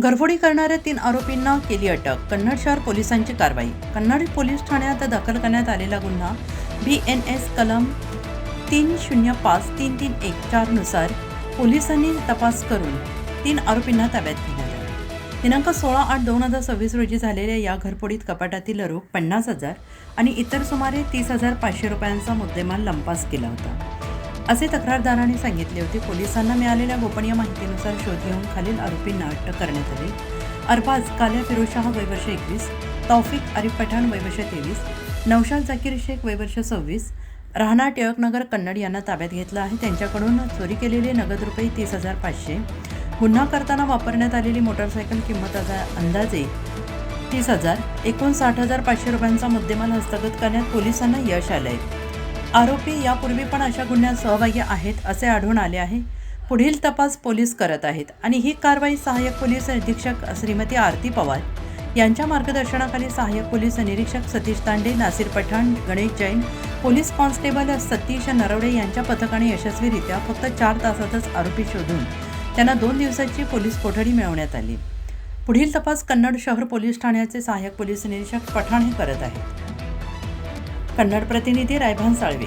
घरफोडी करणाऱ्या 3 आरोपींना केली अटक. कन्नड शहर पोलिसांची कारवाई. कन्नड पोलीस ठाण्यात दाखल करण्यात आलेला गुन्हा BNS कलम 305-3314 नुसार पोलिसांनी तपास करून 3 आरोपींना ताब्यात घेण्यात आले. दिनांक 16/8/2026 रोजी झालेल्या या घरफोडीत कपाटातील रोख 50,000 आणि इतर सुमारे 30,500 रुपयांचा मुद्देमाल लंपास केला होता, असे तक्रारदाराने सांगितले होते. पोलिसांना मिळालेल्या गोपनीय माहितीनुसार शोध घेऊन खालील आरोपींना अटक करण्यात आली. अरबाज काल्या फिरोजशाह वय वर्ष 21, तौफिक आरिफ पठाण वय वर्ष 23, नौशाद जाकीर शेख वय वर्ष 26, राहणार टिळकनगर कन्नड यांना ताब्यात घेतलं आहे. त्यांच्याकडून चोरी केलेले नगद रुपये 30,500, गुन्हा करताना वापरण्यात आलेली मोटरसायकल किंमत अंदाजे 30,000, एकूण 60,500 रुपयांचा मुद्देमाल हस्तगत करण्यात पोलिसांना यश आलंय. आरोपी यापूर्वी पण अशा गुन्ह्यात सहभागी आहेत असे आढळून आले आहे. पुढील तपास पोलीस करत आहेत आणि ही कारवाई सहाय्यक पोलीस अधीक्षक श्रीमती आरती पवार यांच्या मार्गदर्शनाखाली सहाय्यक पोलीस निरीक्षक सतीश तांडे, नासिर पठाण, गणेश जैन, पोलीस कॉन्स्टेबल सतीश नरवडे यांच्या पथकाने यशस्वीरित्या फक्त 4 तासातच आरोपी शोधून त्यांना 2 दिवसाची पोलीस कोठडी मिळवण्यात आली. पुढील तपास कन्नड शहर पोलीस ठाण्याचे सहाय्यक पोलीस निरीक्षक पठाण हे करत आहेत. कन्नड प्रतिनिधी रायभान साळवे.